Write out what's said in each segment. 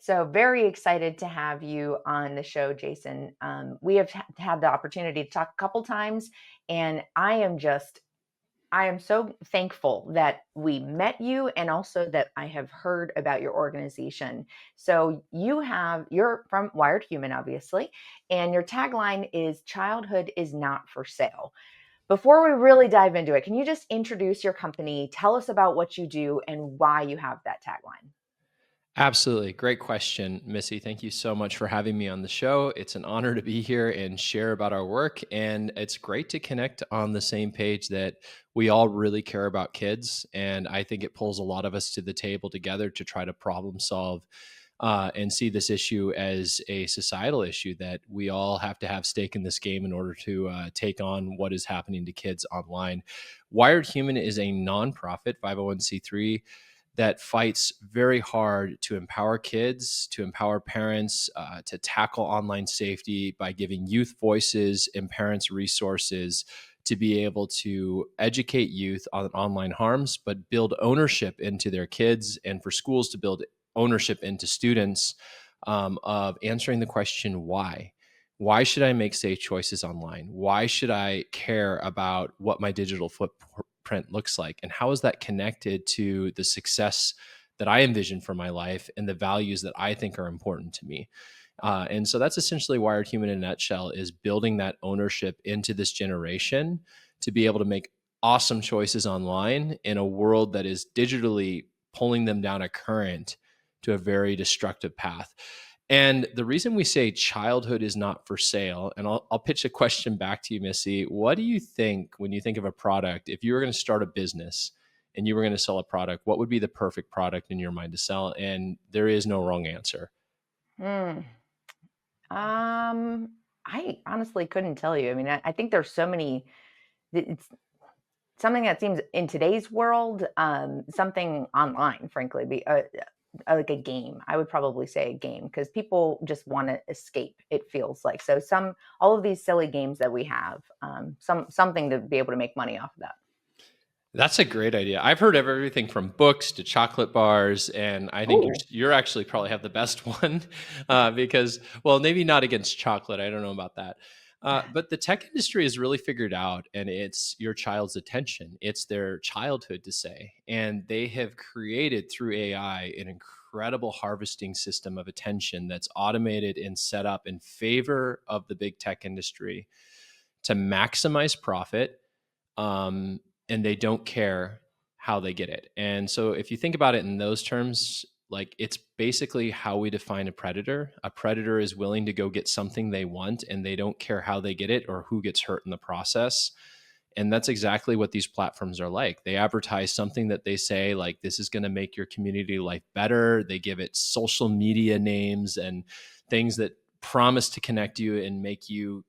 right. So very excited to have you on the show, Jason. We have had the opportunity to talk a couple times, and I am so thankful that we met you and also that I have heard about your organization. So you're from Wired Human, obviously, and your tagline is childhood is not for sale. Before we really dive into it, can you just introduce your company, tell us about what you do and why you have that tagline? Absolutely. Great question, Missy. Thank you so much for having me on the show. It's an honor to be here and share about our work. And it's great to connect on the same page that we all really care about kids. And I think it pulls a lot of us to the table together to try to problem solve and see this issue as a societal issue that we all have to have stake in this game in order to take on what is happening to kids online. Wired Human is a nonprofit 501c3 that fights very hard to empower kids, to empower parents, to tackle online safety by giving youth voices and parents resources to be able to educate youth on online harms, but build ownership into their kids, and for schools to build ownership into students of answering the question why. Why should I make safe choices online? Why should I care about what my digital footprint looks like? And how is that connected to the success that I envision for my life and the values that I think are important to me? And so that's essentially Wired Human in a nutshell, is building that ownership into this generation to be able to make awesome choices online in a world that is digitally pulling them down a current to a very destructive path. And the reason we say childhood is not for sale, and I'll pitch a question back to you, Missy. What do you think when you think of a product? If you were going to start a business and you were going to sell a product, what would be the perfect product in your mind to sell? And there is no wrong answer. Hmm. I honestly couldn't tell you. I mean, I think there's so many. It's something that seems in today's world, something online, frankly, like a game. I would probably say a game because people just want to escape. It feels like so. All of these silly games that we have, something to be able to make money off of that. That's a great idea. I've heard of everything from books to chocolate bars, and I think Oh, you're actually probably have the best one because, well, maybe not against chocolate. I don't know about that. But the tech industry has really figured out, and it's your child's attention. It's their childhood to say, and they have created through AI an incredible harvesting system of attention that's automated and set up in favor of the big tech industry to maximize profit, um, and they don't care how they get it. And so, if you think about it in those terms, like it's basically how we define a predator. A predator is willing to go get something they want, and they don't care how they get it or who gets hurt in the process. And that's exactly what these platforms are like. They advertise something that they say, like, this is going to make your community life better. They give it social media names and things that promise to connect you and make you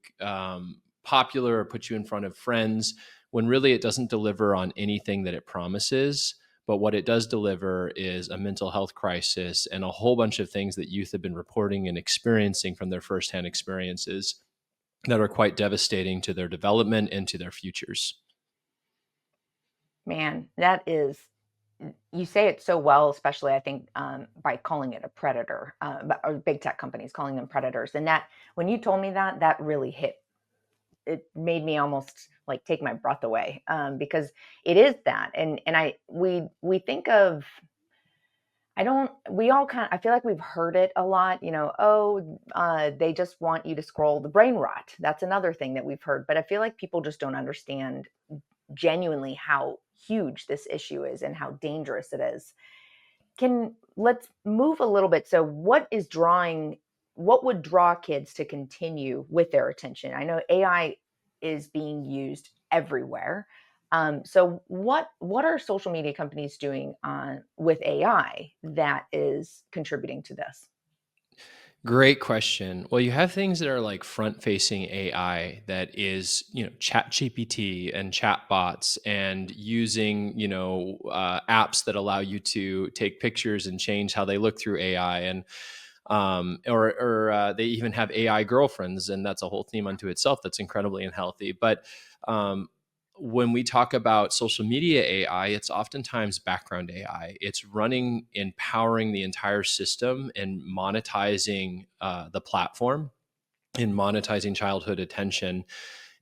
popular or put you in front of friends, when really it doesn't deliver on anything that it promises. But what it does deliver is a mental health crisis and a whole bunch of things that youth have been reporting and experiencing from their firsthand experiences that are quite devastating to their development and to their futures. man, that is you say it so well, especially I think by calling it a predator, or big tech companies calling them predators. And that when you told me that, that really hit. It made me almost like take my breath away because it is that. And we think of I don't we all kind of I feel like we've heard it a lot, oh, they just want you to scroll the brain rot. That's another thing that we've heard. But I feel like people just don't understand genuinely how huge this issue is and how dangerous it is. Can let's move a little bit. So what would draw kids to continue with their attention? I know AI is being used everywhere. So what are social media companies doing with AI that is contributing to this? Great question. Well, you have things that are like front facing AI that is, chat GPT and chat bots, and using, apps that allow you to take pictures and change how they look through AI. And or they even have AI girlfriends, and that's a whole theme unto itself that's incredibly unhealthy. But um, when we talk about social media AI, it's oftentimes background AI. It's running and powering the entire system and monetizing the platform and monetizing childhood attention.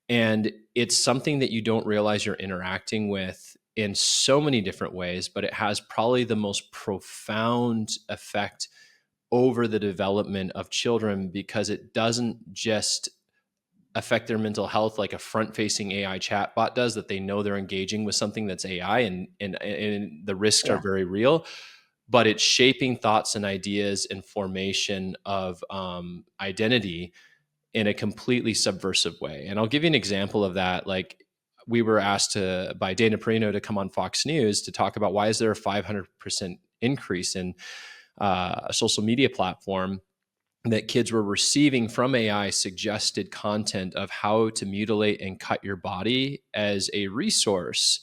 And it's something that you don't realize you're interacting with in so many different ways, but it has probably the most profound effect over the development of children because it doesn't just affect their mental health like a front-facing AI chatbot does, that they know they're engaging with something that's AI, and the risks are Yeah. very real, but it's shaping thoughts and ideas and formation of identity in a completely subversive way. And I'll give you an example of that. Like, we were asked by Dana Perino to come on Fox News to talk about why is there a 500% increase in a social media platform that kids were receiving from AI suggested content of how to mutilate and cut your body as a resource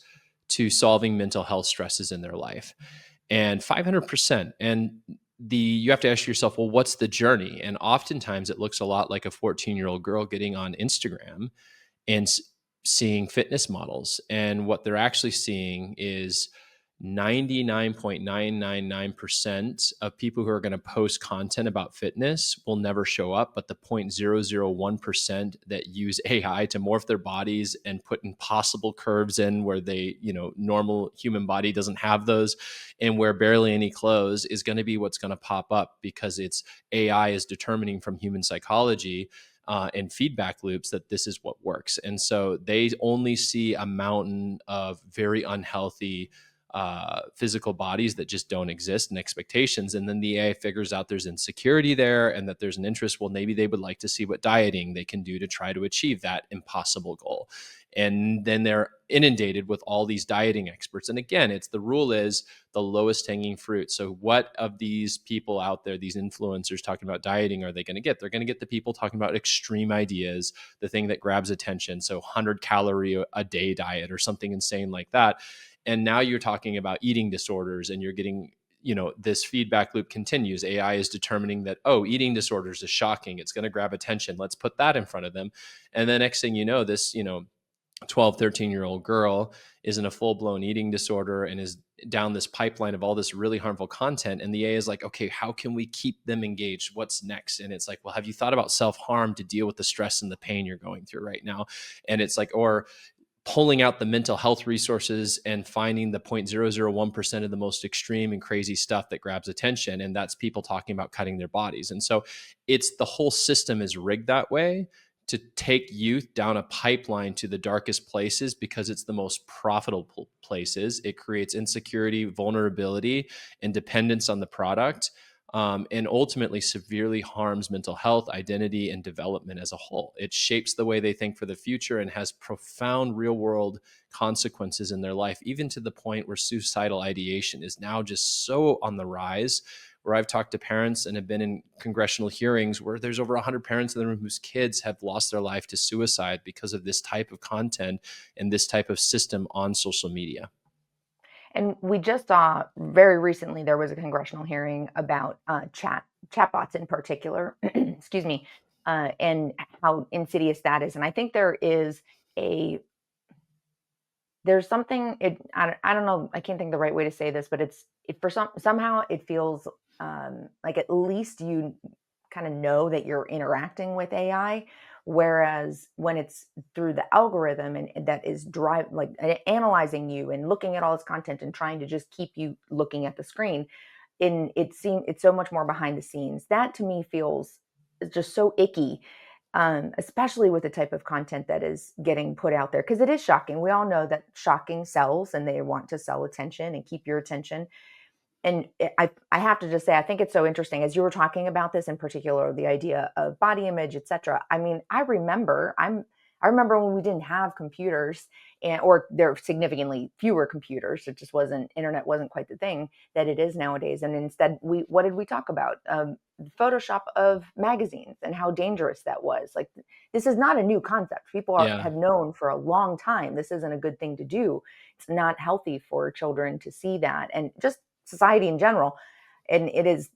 to solving mental health stresses in their life. And 500%. And you have to ask yourself, well, what's the journey? And oftentimes it looks a lot like a 14-year-old girl getting on Instagram and seeing fitness models. And what they're actually seeing is 99.999% of people who are going to post content about fitness will never show up, but the 0.001% that use AI to morph their bodies and put impossible curves in where they, normal human body doesn't have those, and wear barely any clothes is going to be what's going to pop up because it's AI is determining from human psychology and feedback loops that this is what works. And so they only see a mountain of very unhealthy physical bodies that just don't exist and expectations. And then the AI figures out there's insecurity there and that there's an interest. Well, maybe they would like to see what dieting they can do to try to achieve that impossible goal. And then they're inundated with all these dieting experts. And again, it's the rule is the lowest hanging fruit. So what of these people out there, these influencers talking about dieting, are they going to get? They're going to get the people talking about extreme ideas, the thing that grabs attention. So 100-calorie a day diet or something insane like that. And now you're talking about eating disorders and you're getting, this feedback loop continues. AI is determining that, oh, eating disorders is shocking. It's going to grab attention. Let's put that in front of them. And the next thing you know, this, 12, 13-year-old girl is in a full-blown eating disorder and is down this pipeline of all this really harmful content. And the AI is like, okay, how can we keep them engaged? What's next? And it's like, well, have you thought about self-harm to deal with the stress and the pain you're going through right now? And it's like, or pulling out the mental health resources and finding the 0.001% of the most extreme and crazy stuff that grabs attention. And that's people talking about cutting their bodies. And so it's the whole system is rigged that way to take youth down a pipeline to the darkest places because it's the most profitable places. It creates insecurity, vulnerability, and dependence on the product. And ultimately severely harms mental health, identity, and development as a whole. It shapes the way they think for the future and has profound real world consequences in their life, even to the point where suicidal ideation is now just so on the rise. Where I've talked to parents and have been in congressional hearings where there's over 100 parents in the room whose kids have lost their life to suicide because of this type of content and this type of system on social media. And we just saw very recently there was a congressional hearing about chatbots in particular, excuse me, and how insidious that is. And I think a there's something I don't know, I can't think the right way to say this, but somehow it feels like at least you kind of know that you're interacting with AI, whereas when it's through the algorithm and that is analyzing you and looking at all this content and trying to just keep you looking at the screen, it's so much more behind the scenes. That to me feels just so icky, especially with the type of content that is getting put out there, because it is shocking. We all know that shocking sells, and they want to sell attention and keep your attention. And I have to just say, I think it's so interesting as you were talking about this in particular, the idea of body image, etc. I mean, I remember when we didn't have computers, or there were significantly fewer computers. It just wasn't internet wasn't quite the thing that it is nowadays. And instead, what did we talk about? Photoshop of magazines and how dangerous that was. Like, this is not a new concept. Yeah. Have known for a long time this isn't a good thing to do. It's not healthy for children to see that, and just society in general. And it is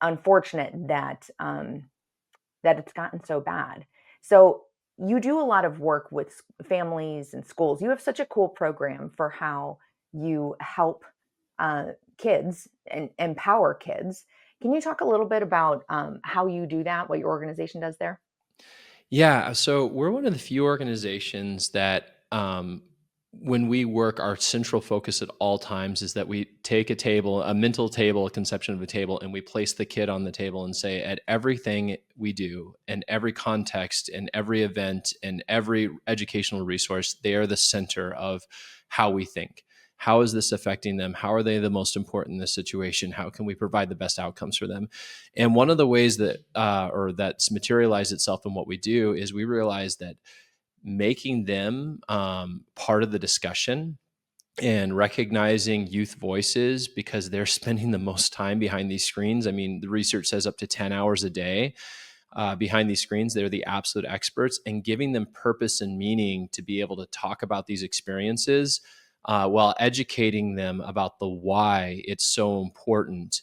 unfortunate that that it's gotten so bad. So you do a lot of work with families and schools. You have such a cool program for how you help uh, kids and empower kids. Can you talk a little bit about how you do that, what your organization does there? Yeah, so we're one of the few organizations that, when we work, our central focus at all times is that we take a table, a mental table, a conception of a table, and we place the kid on the table and say, at everything we do, in every context, in every event, in every educational resource, they are the center of how we think. How is this affecting them? How are they the most important in this situation? How can we provide the best outcomes for them? And one of the ways that, or that's materialized itself in what we do, is we realize that making them part of the discussion and recognizing youth voices, because they're spending the most time behind these screens. I mean, the research says up to 10 hours a day behind these screens. They're the absolute experts, and giving them purpose and meaning to be able to talk about these experiences while educating them about the why it's so important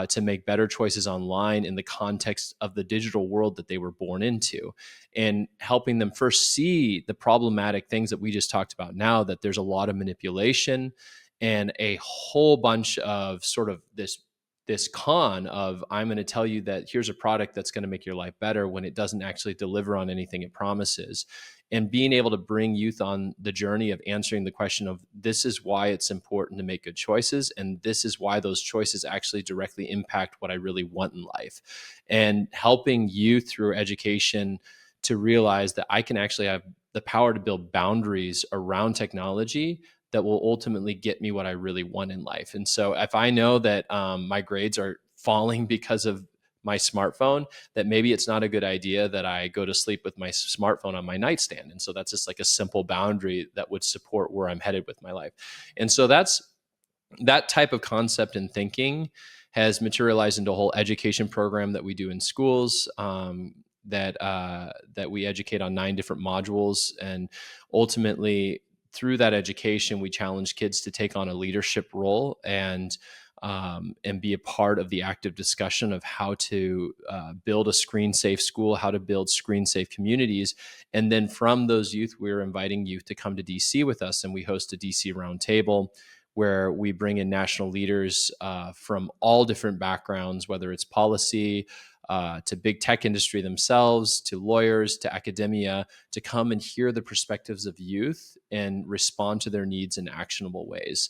to make better choices online in the context of the digital world that they were born into, and helping them first see the problematic things that we just talked about now, that there's a lot of manipulation and a whole bunch of sort of this con of, I'm going to tell you that here's a product that's going to make your life better, when it doesn't actually deliver on anything it promises. And being able to bring youth on the journey of answering the question of, this is why it's important to make good choices, and this is why those choices actually directly impact what I really want in life, and helping youth through education to realize that I can actually have the power to build boundaries around technology that will ultimately get me what I really want in life. And so if I know that my grades are falling because of my smartphone, that maybe it's not a good idea that I go to sleep with my smartphone on my nightstand. And so that's just like a simple boundary that would support where I'm headed with my life. And so that type of concept and thinking has materialized into a whole education program that we do in schools, that we educate on 9 different modules. And ultimately, through that education, we challenge kids to take on a leadership role, and be a part of the active discussion of how to build a screen safe school, how to build screen safe communities. And then from those youth, we're inviting youth to come to DC with us, and we host a DC roundtable where we bring in national leaders from all different backgrounds, whether it's policy, to big tech industry themselves, to lawyers, to academia, to come and hear the perspectives of youth and respond to their needs in actionable ways.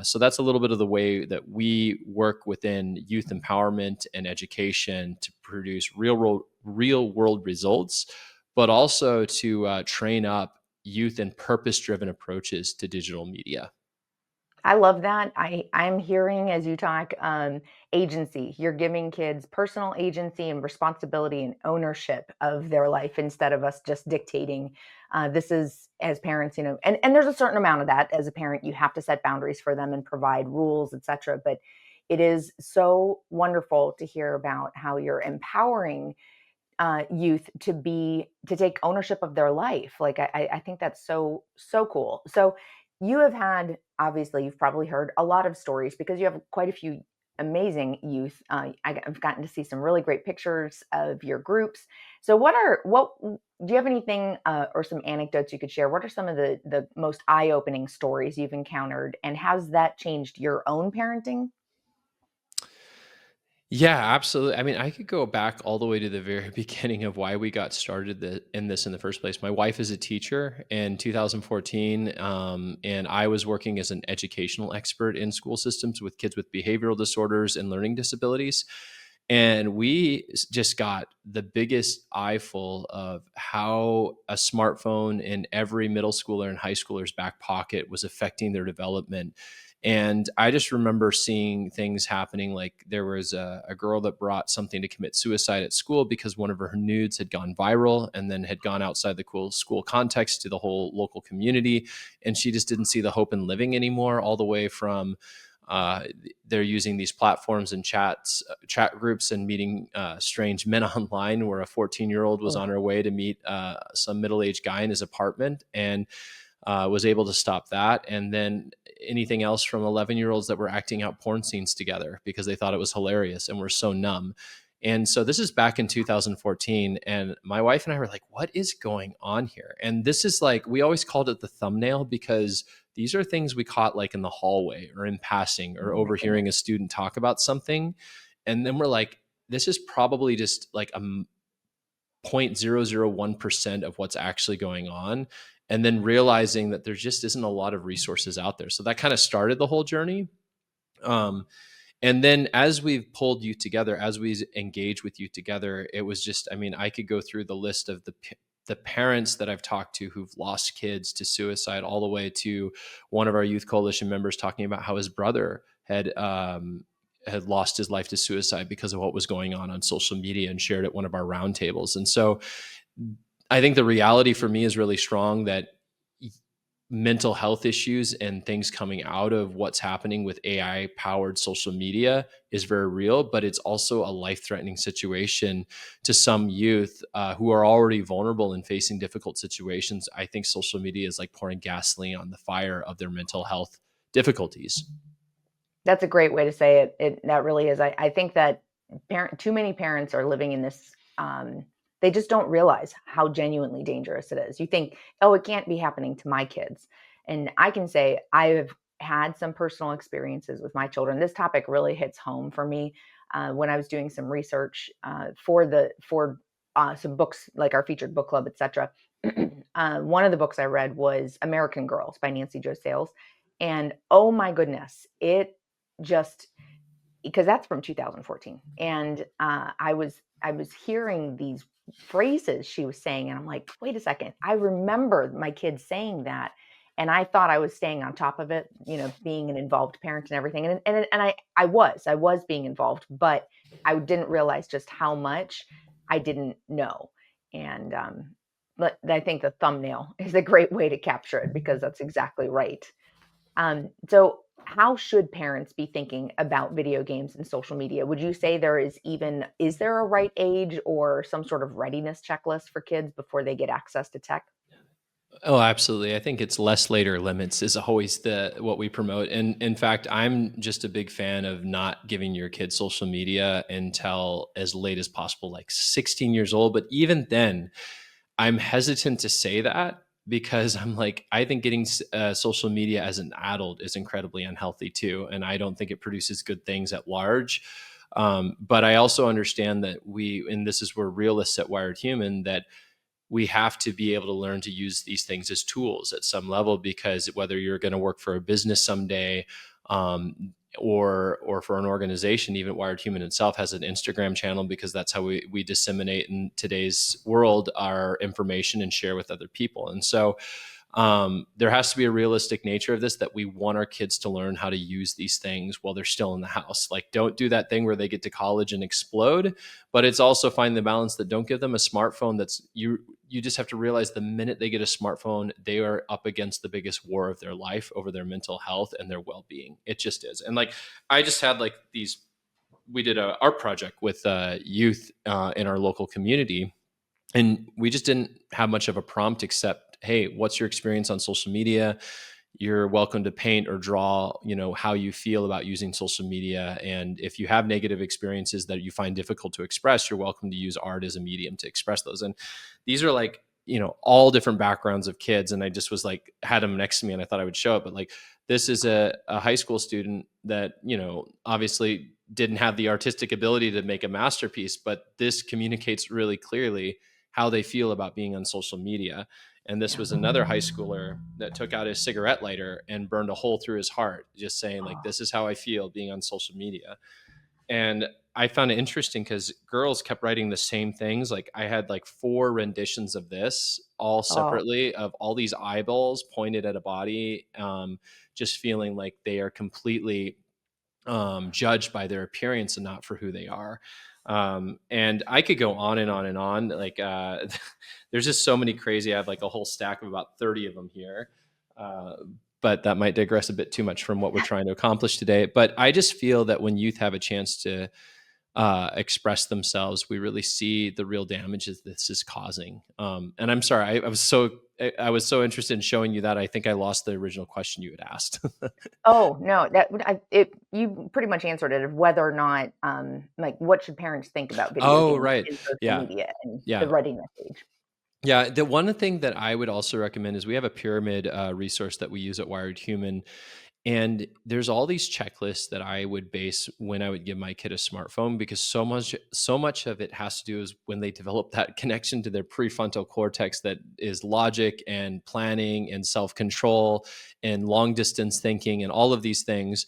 So that's a little bit of the way that we work within youth empowerment and education to produce real world results, but also to train up youth in purpose driven approaches to digital media. I love that. I'm hearing as you talk, agency. You're giving kids personal agency and responsibility and ownership of their life instead of us just dictating. This is as parents, and there's a certain amount of that as a parent. You have to set boundaries for them and provide rules, etc. But it is so wonderful to hear about how you're empowering youth to take ownership of their life. Like I think that's so cool. So you have had, obviously you've probably heard a lot of stories because you have quite a few amazing youth. I've gotten to see some really great pictures of your groups. So what do you have anything or some anecdotes you could share? What are some of the most eye opening stories you've encountered, and how's that changed your own parenting? Yeah, absolutely. I mean, I could go back all the way to the very beginning of why we got started in this in the first place. My wife is a teacher in 2014, and I was working as an educational expert in school systems with kids with behavioral disorders and learning disabilities. And we just got the biggest eyeful of how a smartphone in every middle schooler and high schooler's back pocket was affecting their development. And I just remember seeing things happening. Like there was a girl that brought something to commit suicide at school because one of her nudes had gone viral and then had gone outside the cool school context to the whole local community. And she just didn't see the hope in living anymore, all the way from uh, they're using these platforms and chat groups and meeting strange men online, where a 14-year-old was Ugh. on her way to meet some middle-aged guy in his apartment, and was able to stop that. And then anything else from 11-year-olds that were acting out porn scenes together because they thought it was hilarious and were so numb. And so this is back in 2014. And my wife and I were like, what is going on here? And this is like, we always called it the thumbnail because these are things we caught like in the hallway or in passing or Oh my overhearing a goodness. student talk about something. And then we're like, this is probably just like a 0.001% of what's actually going on. And then realizing that there just isn't a lot of resources out there. So that kind of started the whole journey. Um, and then as we've pulled you together, as we engage with you together, it was just, I mean, I could go through the list of the parents that I've talked to who've lost kids to suicide, all the way to one of our youth coalition members talking about how his brother had lost his life to suicide because of what was going on social media, and shared at one of our roundtables. And so I think the reality for me is really strong that mental health issues and things coming out of what's happening with AI powered social media is very real, but it's also a life threatening situation to some youth who are already vulnerable and facing difficult situations. I think social media is like pouring gasoline on the fire of their mental health difficulties. That's a great way to say it. That really is. I think that too many parents are living in this. They just don't realize how genuinely dangerous it is. You think, oh, it can't be happening to my kids, and I can say I've had some personal experiences with my children. This topic really hits home for me when I was doing some research for some books like our featured book club, etc. One of the books I read was American Girls by Nancy Jo Sales, and oh my goodness, it just because that's from 2014, and I was hearing these phrases she was saying, and I'm like, wait a second, I remember my kids saying that, and I thought I was staying on top of it, being an involved parent and everything, and I was being involved, but I didn't realize just how much I didn't know, and but I think the thumbnail is a great way to capture it because that's exactly right. So how should parents be thinking about video games and social media? Would you say is there a right age or some sort of readiness checklist for kids before they get access to tech? Oh, absolutely. I think it's less later limits is always the what we promote. And in fact, I'm just a big fan of not giving your kids social media until as late as possible, like 16 years old. But even then, I'm hesitant to say that because I'm like, I think getting social media as an adult is incredibly unhealthy too. And I don't think it produces good things at large. But I also understand that and this is where realists at Wired Human, that we have to be able to learn to use these things as tools at some level, because whether you're going to work for a business someday, or for an organization, even Wired Human itself has an Instagram channel because that's how we disseminate in today's world our information and share with other people. And so there has to be a realistic nature of this, that we want our kids to learn how to use these things while they're still in the house. Like, don't do that thing where they get to college and explode, but it's also find the balance that don't give them a smartphone. You just have to realize the minute they get a smartphone, they are up against the biggest war of their life over their mental health and their well-being. It just is. And like, I just had like we did a art project with youth in our local community, and we just didn't have much of a prompt except, hey, what's your experience on social media? You're welcome to paint or draw, how you feel about using social media. And if you have negative experiences that you find difficult to express, you're welcome to use art as a medium to express those. And these are like, all different backgrounds of kids. And I just was like, had them next to me and I thought I would show it. But like, this is a high school student that, obviously didn't have the artistic ability to make a masterpiece, but this communicates really clearly how they feel about being on social media. And this Yeah. was another high schooler that took out his cigarette lighter and burned a hole through his heart, just saying, like, Oh, this is how I feel being on social media. And I found it interesting because girls kept writing the same things. Like, I had like 4 renditions of this, all oh, separately, of all these eyeballs pointed at a body, just feeling like they are completely judged by their appearance and not for who they are. And I could go on and on and on. Like, there's just so many crazy. I have like a whole stack of about 30 of them here. Uh, but that might digress a bit too much from what we're trying to accomplish today. But I just feel that when youth have a chance to express themselves, we really see the real damages this is causing. And I'm sorry, I was so interested in showing you that I think I lost the original question you had asked. Oh, no, you pretty much answered it, of whether or not, like, what should parents think about video Oh, games right. and social Yeah. media and the Yeah. readiness age? Yeah, the one thing that I would also recommend is we have a pyramid resource that we use at Wired Human, and there's all these checklists that I would base when I would give my kid a smartphone, because so much of it has to do is when they develop that connection to their prefrontal cortex that is logic and planning and self-control and long distance thinking, and all of these things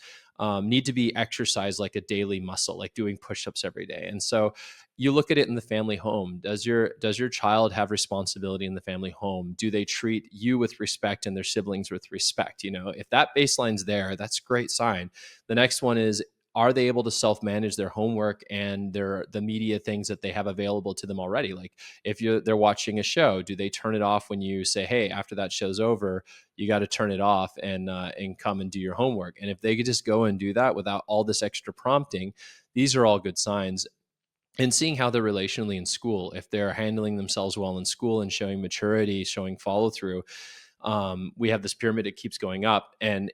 need to be exercised like a daily muscle, like doing push-ups every day. And so you look at it in the family home. Does your child have responsibility in the family home? Do they treat you with respect and their siblings with respect? If that baseline's there, that's a great sign. The next one is, are they able to self-manage their homework and the media things that they have available to them already? Like, if they're watching a show, do they turn it off when you say, hey, after that show's over, you got to turn it off and come and do your homework? And if they could just go and do that without all this extra prompting, these are all good signs. And seeing how they're relationally in school, if they're handling themselves well in school and showing maturity, showing follow through. We have this pyramid, it keeps going up. And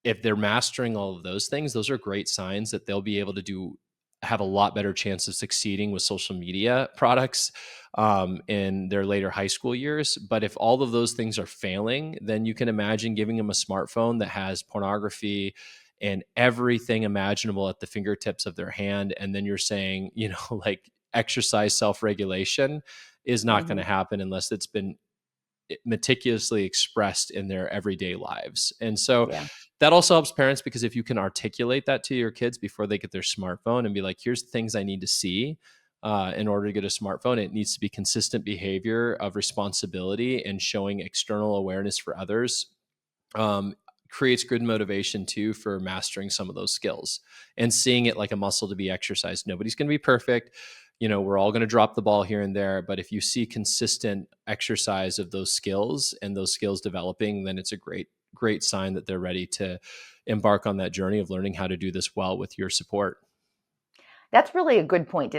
if they're mastering all of those things, those are great signs that they'll be able to have a lot better chance of succeeding with social media products in their later high school years. But if all of those things are failing, then you can imagine giving them a smartphone that has pornography and everything imaginable at the fingertips of their hand. And then you're saying, like, exercise self-regulation is not going to Mhm. happen unless it's been meticulously expressed in their everyday lives. And so Yeah. that also helps parents, because if you can articulate that to your kids before they get their smartphone and be like, here's the things I need to see in order to get a smartphone, it needs to be consistent behavior of responsibility and showing external awareness for others. um, Creates good motivation too for mastering some of those skills and seeing it like a muscle to be exercised. Nobody's going to be perfect. We're all going to drop the ball here and there. But if you see consistent exercise of those skills and those skills developing, then it's a great, great sign that they're ready to embark on that journey of learning how to do this well with your support. That's really a good point,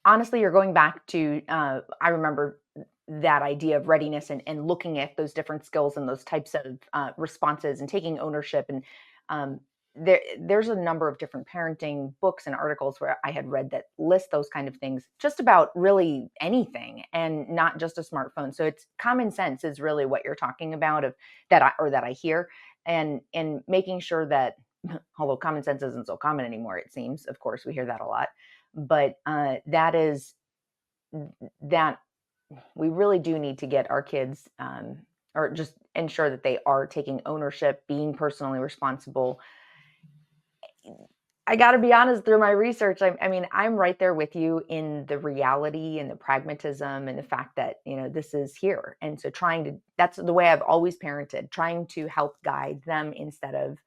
honestly, you're going back to, I remember that idea of readiness and looking at those different skills and those types of, responses and taking ownership, and, there's a number of different parenting books and articles where I had read that list those kind of things just about really anything, and not just a smartphone. So it's common sense is really what you're talking about, of that I hear, and making sure that, although common sense isn't so common anymore, it seems. Of course, we hear that a lot, but that we really do need to get our kids, or just ensure that they are taking ownership, being personally responsible. I got to be honest, through my research, I mean, I'm right there with you in the reality and the pragmatism and the fact that, this is here. And so that's the way I've always parented, trying to help guide them instead of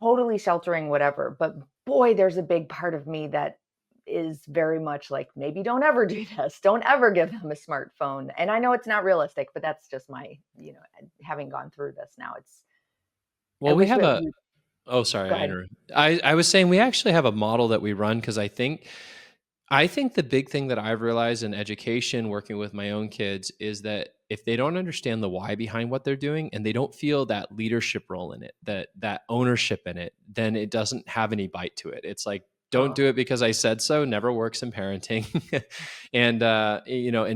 totally sheltering whatever. But boy, there's a big part of me that is very much like, maybe don't ever do this. Don't ever give them a smartphone. And I know it's not realistic, but that's just my, having gone through this now, I Well, we wish have that a we Oh, sorry, go I ahead. interrupted. I was saying we actually have a model that we run, because I think the big thing that I've realized in education, working with my own kids, is that if they don't understand the why behind what they're doing and they don't feel that leadership role in it, that ownership in it, then it doesn't have any bite to it. It's like, don't Oh, do it because I said so, never works in parenting. And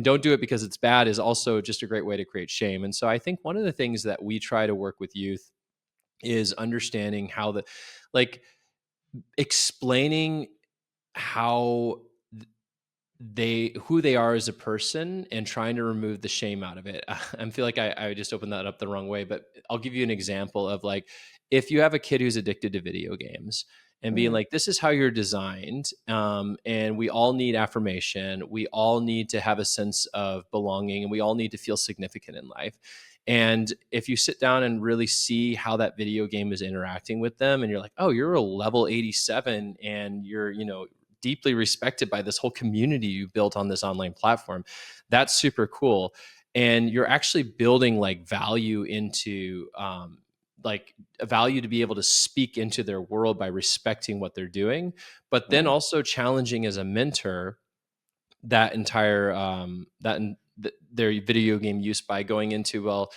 don't do it because it's bad is also just a great way to create shame. And so I think one of the things that we try to work with youth is understanding how like, explaining how who they are as a person and trying to remove the shame out of it. I feel like I just opened that up the wrong way, but I'll give you an example of, like, if you have a kid who's addicted to video games and being mhm. like, this is how you're designed. And we all need affirmation. We all need to have a sense of belonging, and we all need to feel significant in life. And if you sit down and really see how that video game is interacting with them, and you're like, oh, you're a level 87 and you're, deeply respected by this whole community you built on this online platform. That's super cool. And you're actually building like value into like value to be able to speak into their world by respecting what they're doing, but then Mm, also challenging as a mentor that entire their video game use by going into, well,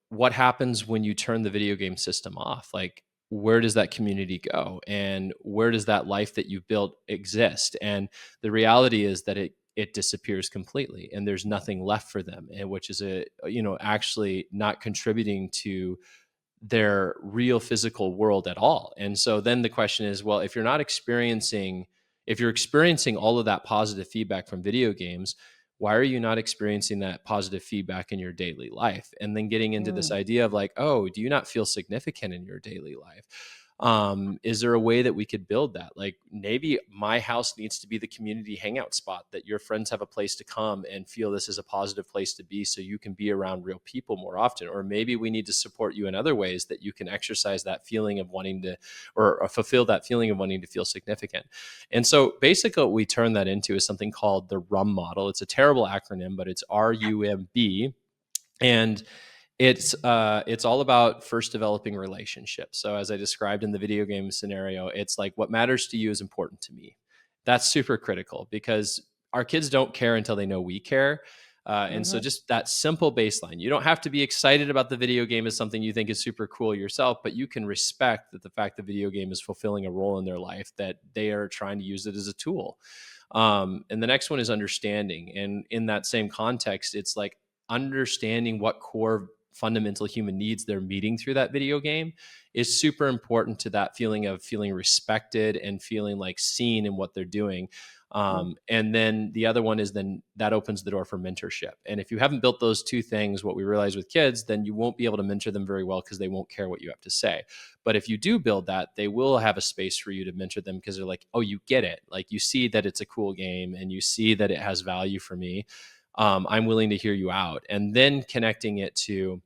what happens when you turn the video game system off? Like, where does that community go, and where does that life that you built exist? And the reality is that it disappears completely, and there's nothing left for them, and which is actually not contributing to their real physical world at all. And so then the question is, well, if you're experiencing all of that positive feedback from video games, why are you not experiencing that positive feedback in your daily life? And then getting into this mm, idea of like, oh, do you not feel significant in your daily life? Is there a way that we could build that? Like, maybe my house needs to be the community hangout spot, that your friends have a place to come and feel this is a positive place to be, so you can be around real people more often. Or maybe we need to support you in other ways that you can exercise that feeling of wanting to, or fulfill that feeling of wanting to feel significant. And so basically what we turn that into is something called the RUM model. It's a terrible acronym, but it's RUMB. And it's all about first developing relationships. So as I described in the video game scenario, it's like, what matters to you is important to me. That's super critical, because our kids don't care until they know we care. And so mhm, just that simple baseline. You don't have to be excited about the video game as something you think is super cool yourself, but you can respect that the fact the video game is fulfilling a role in their life, that they are trying to use it as a tool. And the next one is understanding. And in that same context, it's like understanding what core fundamental human needs they're meeting through that video game is super important to that feeling of feeling respected and feeling like seen in what they're doing. mm. And then the other one is, then that opens the door for mentorship. And if you haven't built those two things, what we realize with kids, then you won't be able to mentor them very well, because they won't care what you have to say. But if you do build that, they will have a space for you to mentor them, because they're like, oh, you get it. Like, you see that it's a cool game, and you see that it has value for me. I'm willing to hear you out. And then connecting it to,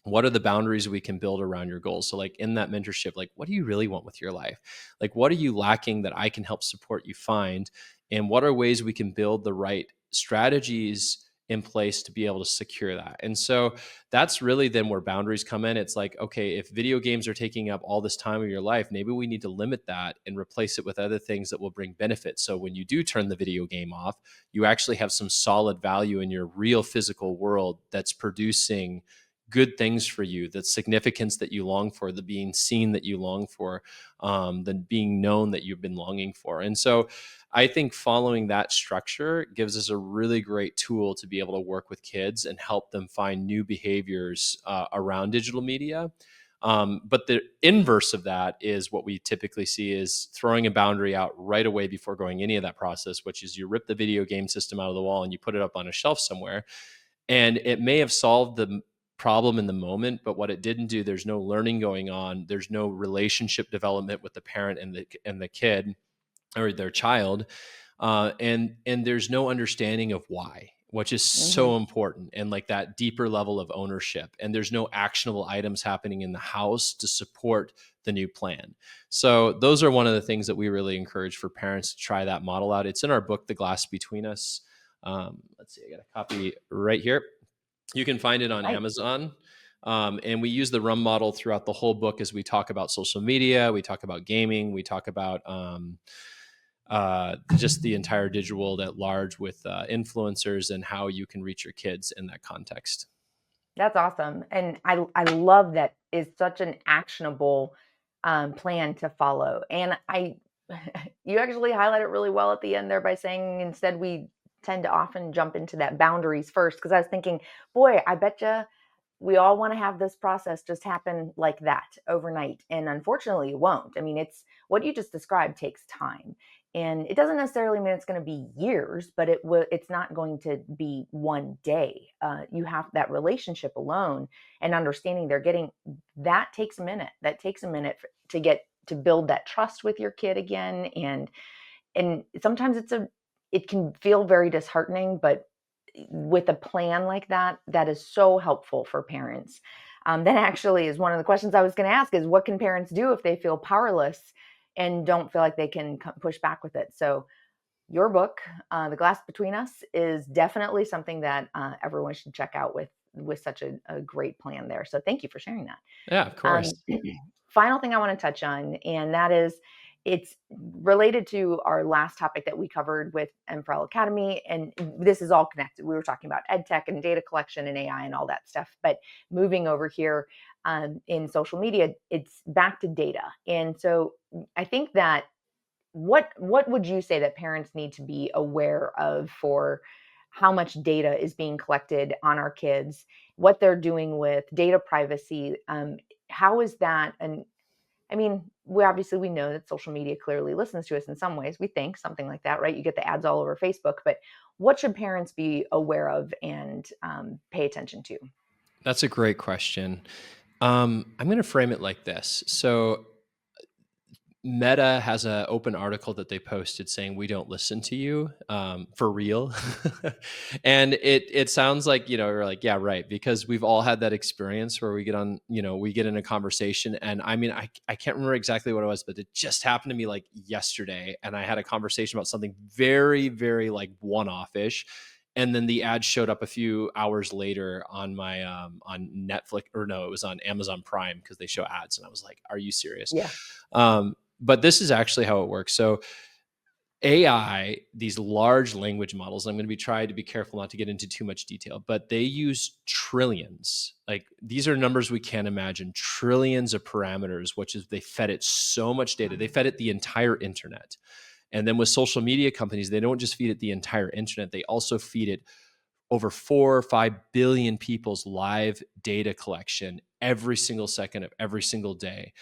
what are the boundaries we can build around your goals? So like in that mentorship, like, what do you really want with your life? Like, what are you lacking that I can help support you find? And what are ways we can build the right strategies in place to be able to secure that? And so that's really then where boundaries come in. It's like, okay, if video games are taking up all this time of your life, maybe we need to limit that and replace it with other things that will bring benefit. So when you do turn the video game off, you actually have some solid value in your real physical world that's producing good things for you, the significance that you long for, the being seen that you long for, the being known that you've been longing for. And so I think following that structure gives us a really great tool to be able to work with kids and help them find new behaviors around digital media. But the inverse of that is what we typically see, is throwing a boundary out right away before going any of that process, which is you rip the video game system out of the wall and you put it up on a shelf somewhere. And it may have solved the problem in the moment, but what it didn't do, there's no learning going on. There's no relationship development with the parent and the kid, or their child, and there's no understanding of why, which is Mhm. so important, and like that deeper level of ownership. And there's no actionable items happening in the house to support the new plan. So those are one of the things that we really encourage for parents to try that model out. It's in our book, The Glass Between Us. Let's see, I got a copy right here. You can find it on Right. Amazon. And we use the RUM model throughout the whole book as we talk about social media, we talk about gaming, we talk about just the entire digital world at large with influencers, and how you can reach your kids in that context. That's awesome, and I love that is such an actionable, plan to follow, and I you actually highlight it really well at the end there by saying instead we tend to often jump into that boundaries first, because I was thinking, boy, I bet you we all want to have this process just happen like that overnight. And unfortunately, it won't. I mean, it's what you just described takes time. And it doesn't necessarily mean it's going to be years, but it's not going to be one day. You have that relationship alone and understanding they're getting that takes a minute. That takes a minute to get to build that trust with your kid again. And sometimes it can feel very disheartening, but with a plan like that, that is so helpful for parents. That actually is one of the questions I was going to ask, is what can parents do if they feel powerless and don't feel like they can push back with it? So your book, The Glass Between Us, is definitely something that everyone should check out with with such a great plan there. So thank you for sharing that. Yeah, of Um, course. Final thing I want to touch on, and that is it's related to our last topic that we covered with M4L Academy. And this is all connected. We were talking about ed tech and data collection and AI and all that stuff. But moving over here in social media, it's back to data. And so I think that what would you say that parents need to be aware of for how much data is being collected on our kids, what they're doing with data privacy? How is that? And I mean, we know that social media clearly listens to us in some ways. We think something like that, right? You get the ads all over Facebook, but what should parents be aware of and pay attention to? That's a great question. I'm going to frame it like this. So Meta has an open article that they posted saying we don't listen to you for real, and it sounds like we're like yeah right because we've all had that experience where we get on we get in a conversation and I mean I can't remember exactly what it was but it just happened to me like yesterday and I had a conversation about something very very like one off ish, and then the ad showed up a few hours later on my on Netflix or no it was on Amazon Prime because they show ads and I was like are you serious? Yeah. But this is actually how it works. So AI, these large language models, I'm going to be trying to be careful not to get into too much detail, but they use trillions. Like these are numbers we can't imagine, trillions of parameters, which is they fed it so much data. They fed it the entire internet. And then with social media companies, they don't just feed it the entire internet, they also feed it over 4 or 5 billion people's live data collection every single second of every single day.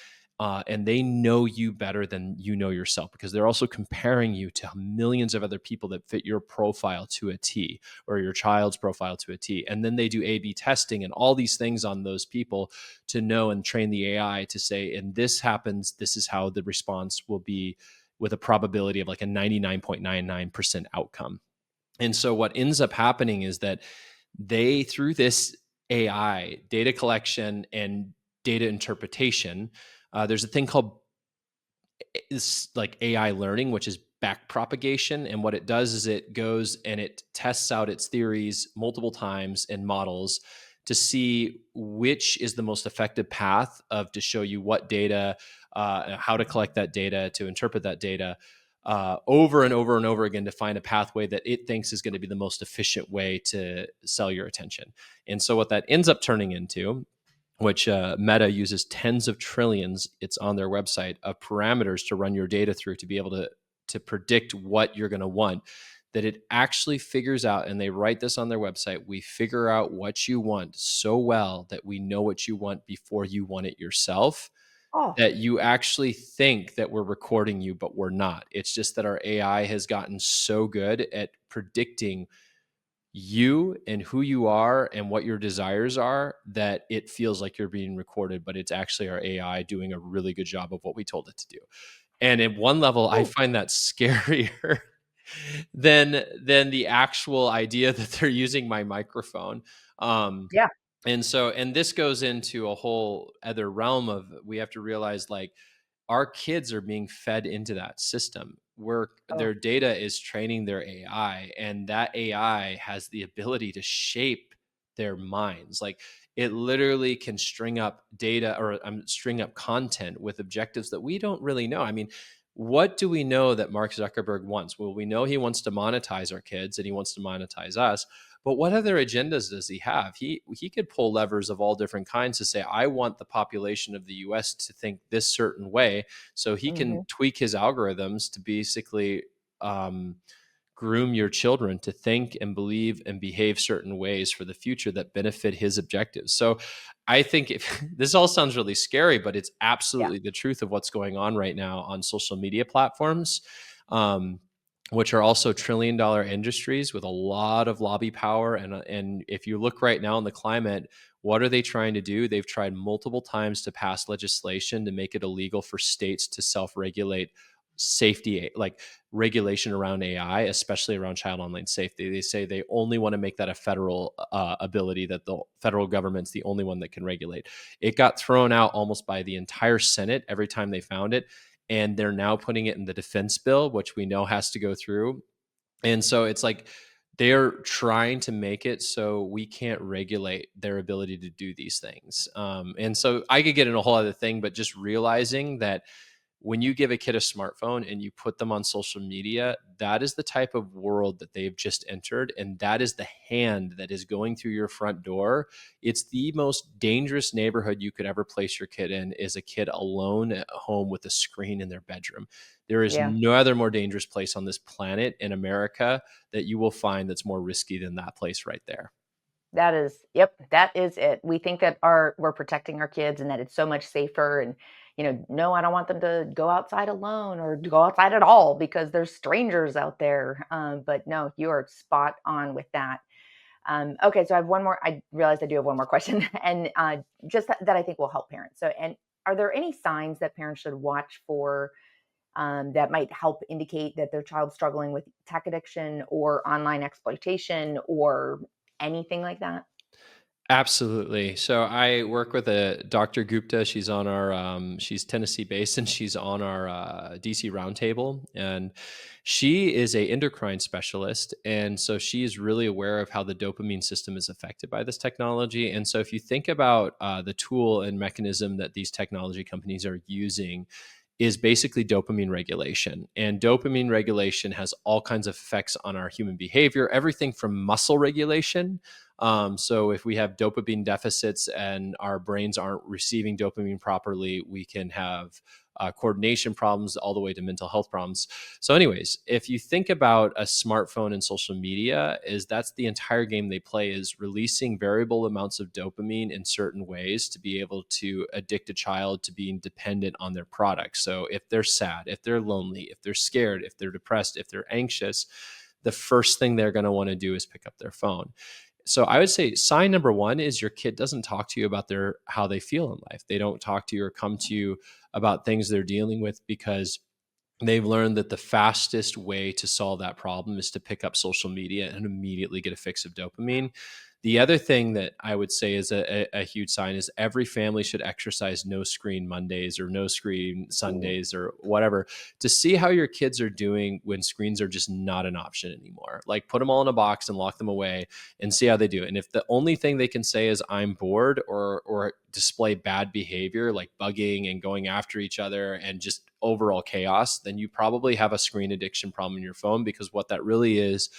And they know you better than you know yourself because they're also comparing you to millions of other people that fit your profile to a T or your child's profile to a T. And then they do A/B testing and all these things on those people to know and train the AI to say, and this happens, this is how the response will be with a probability of like a 99.99% outcome. And so what ends up happening is that they, through this AI, data collection and data interpretation, there's a thing called is like AI learning, which is back propagation. And what it does is it goes and it tests out its theories multiple times in models to see which is the most effective path of to show you what data, how to collect that data, to interpret that data over and over and over again to find a pathway that it thinks is going to be the most efficient way to sell your attention. And so what that ends up turning into which Meta uses tens of trillions, it's on their website, of parameters to run your data through to be able to predict what you're going to want, that it actually figures out, and they write this on their website, we figure out what you want so well that we know what you want before you want it yourself, Oh, that you actually think that we're recording you, but we're not. It's just that our AI has gotten so good at predicting you and who you are and what your desires are that it feels like you're being recorded, but it's actually our AI doing a really good job of what we told it to do. And at one level, I oh, find that scarier than the actual idea that they're using my microphone. Um, yeah. and this goes into a whole other realm of we have to realize like our kids are being fed into that system where Oh, their data is training their AI, and that AI has the ability to shape their minds. Like it literally can string up data or string up content with objectives that we don't really know. I mean, what do we know that Mark Zuckerberg wants? Well, we know he wants to monetize our kids and he wants to monetize us. But what other agendas does he have? He could pull levers of all different kinds to say, I want the population of the US to think this certain way. So he can hmm tweak his algorithms to basically um, groom your children to think and believe and behave certain ways for the future that benefit his objectives. So I think if this all sounds really scary, but it's yeah. absolutely the truth of what's going on right now on social media platforms. Um, which are also trillion-dollar industries with a lot of lobby power, and if you look right now in the climate, what are they trying to do? They've tried multiple times to pass legislation to make it illegal for states to self-regulate safety, like regulation around AI, especially around child online safety. They say they only want to make that a federal ability, that the federal government's the only one that can regulate. It got thrown out almost by the entire Senate every time they found it. And they're now putting it in the defense bill, which we know has to go through. And so it's like they're trying to make it so we can't regulate their ability to do these things. And so I could get in a whole other thing, but just realizing that when you give a kid a smartphone and you put them on social media, that is the type of world that they've just entered. And that is the hand that is going through your front door. It's the most dangerous neighborhood you could ever place your kid in, is a kid alone at home with a screen in their bedroom. There is Yeah. no other more dangerous place on this planet in America that you will find that's more risky than that place right there. That is, yep, that is it. We think that our we're protecting our kids and that it's so much safer and no, I don't want them to go outside alone or to go outside at all because there's strangers out there. But no, you are spot on with that. Okay, so I have one more. I realized I do have one more question, and just that I think will help parents. So, and are there any signs that parents should watch for that might help indicate that their child's struggling with tech addiction or online exploitation or anything like that? Absolutely. So I work with a Dr. Gupta. She's on our, she's Tennessee based, and she's on our DC roundtable. And she is a endocrine specialist, and so she is really aware of how the dopamine system is affected by this technology. And so if you think about the tool and mechanism that these technology companies are using, is basically dopamine regulation. And dopamine regulation has all kinds of effects on our human behavior, everything from muscle regulation. So if we have dopamine deficits and our brains aren't receiving dopamine properly, we can have coordination problems all the way to mental health problems. So, anyways, if you think about a smartphone and social media, is that's the entire game they play, is releasing variable amounts of dopamine in certain ways to be able to addict a child to being dependent on their product. So if they're sad, if they're lonely, if they're scared, if they're depressed, if they're anxious, the first thing they're going to want to do is pick up their phone. So I would say sign number one is your kid doesn't talk to you about their how they feel in life. They don't talk to you or come to you about things they're dealing with, because they've learned that the fastest way to solve that problem is to pick up social media and immediately get a fix of dopamine. The other thing that I would say is a huge sign is every family should exercise no screen Mondays or no screen Ooh. Sundays or whatever, to see how your kids are doing when screens are just not an option anymore. Like, put them all in a box and lock them away and see how they do. And if the only thing they can say is I'm bored, or display bad behavior like bugging and going after each other and just overall chaos, then you probably have a screen addiction problem in your phone, because what that really is,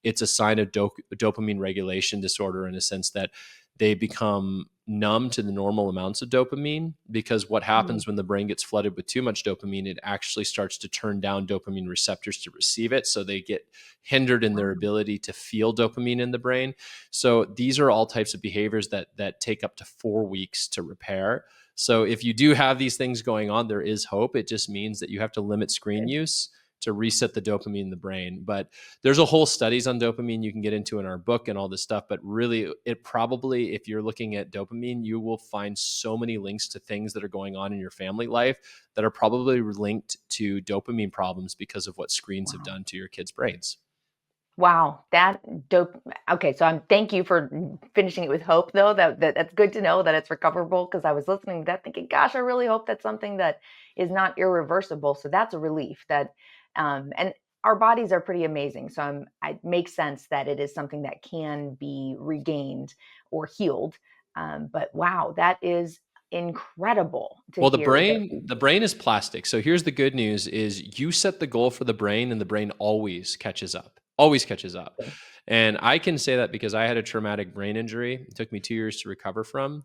it's a sign of dopamine regulation disorder, in a sense that they become numb to the normal amounts of dopamine. Because what Mhm. happens when the brain gets flooded with too much dopamine, it actually starts to turn down dopamine receptors to receive it. So they get hindered in their Wow. ability to feel dopamine in the brain. So these are all types of behaviors that take up to 4 weeks to repair. So if you do have these things going on, there is hope. It just means that you have to limit screen Good. use to reset the dopamine in the brain. But there's a whole studies on dopamine you can get into in our book and all this stuff. But really, it probably, if you're looking at dopamine, you will find so many links to things that are going on in your family life that are probably linked to dopamine problems because of what screens have Wow. done to your kids' brains. Wow, that dope. Okay, so thank you for finishing it with hope, though. That's good to know that it's recoverable because I was listening to that thinking, gosh, I really hope that's something that is not irreversible. So that's a relief that, and our bodies are pretty amazing. So it makes sense that it is something that can be regained or healed. But wow, that is incredible to Well, the hear that. brain the brain is plastic. So here's the good news is you set the goal for the brain, and the brain always catches up. Always catches up. And I can say that because I had a traumatic brain injury. It took me 2 years to recover from.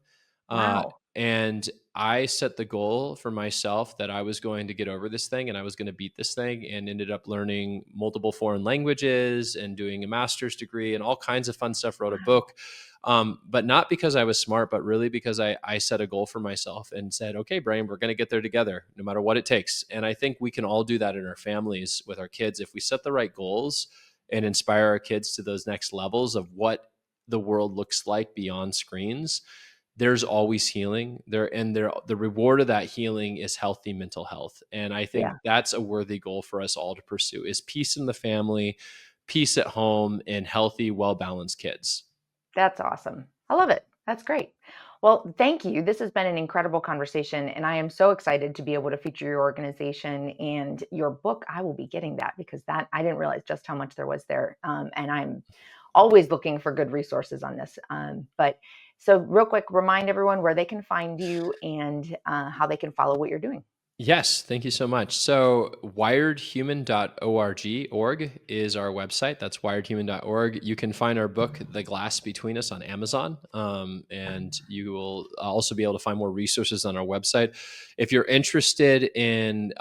Uh, Wow. and I set the goal for myself that I was going to get over this thing and I was going to beat this thing, and ended up learning multiple foreign languages and doing a master's degree and all kinds of fun stuff, wrote a Wow. book. But not because I was smart, but really because I set a goal for myself and said, okay, Brian, we're going to get there together, no matter what it takes. And I think we can all do that in our families with our kids. If we set the right goals and inspire our kids to those next levels of what the world looks like beyond screens, there's always healing there. And there, the reward of that healing is healthy mental health. And I think Yeah. that's a worthy goal for us all to pursue, is peace in the family, peace at home, and healthy, well-balanced kids. That's awesome. I love it. That's great. Well, thank you. This has been an incredible conversation, and I am so excited to be able to feature your organization and your book. I will be getting that because that I didn't realize just how much there was there, and I'm always looking for good resources on this. But so, real quick, remind everyone where they can find you and how they can follow what you're doing. Yes, thank you so much. So wiredhuman.org is our website. That's wiredhuman.org. You can find our book, The Glass Between Us, on Amazon. And you will also be able to find more resources on our website. If you're interested in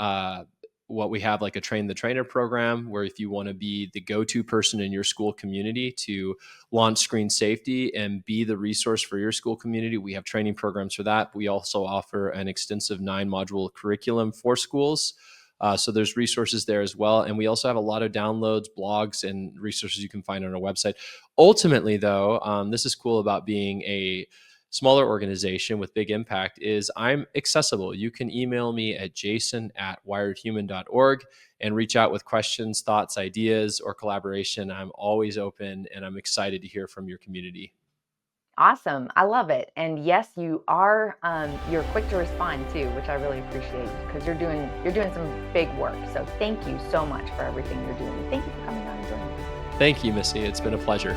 what we have, like a Train the Trainer program, where if you want to be the go-to person in your school community to launch screen safety and be the resource for your school community, we have training programs for that. We also offer an extensive 9-module curriculum for schools. So there's resources there as well. And we also have a lot of downloads, blogs, and resources you can find on our website. Ultimately, though, this is cool about being a smaller organization with big impact is I'm accessible. You can email me at jason@wiredhuman.org and reach out with questions, thoughts, ideas, or collaboration. I'm always open and I'm excited to hear from your community. Awesome. I love it. And yes, you are you're quick to respond too, which I really appreciate because you're doing some big work. So thank you so much for everything you're doing. Thank you for coming on and joining me. Thank you, Missy. It's been a pleasure.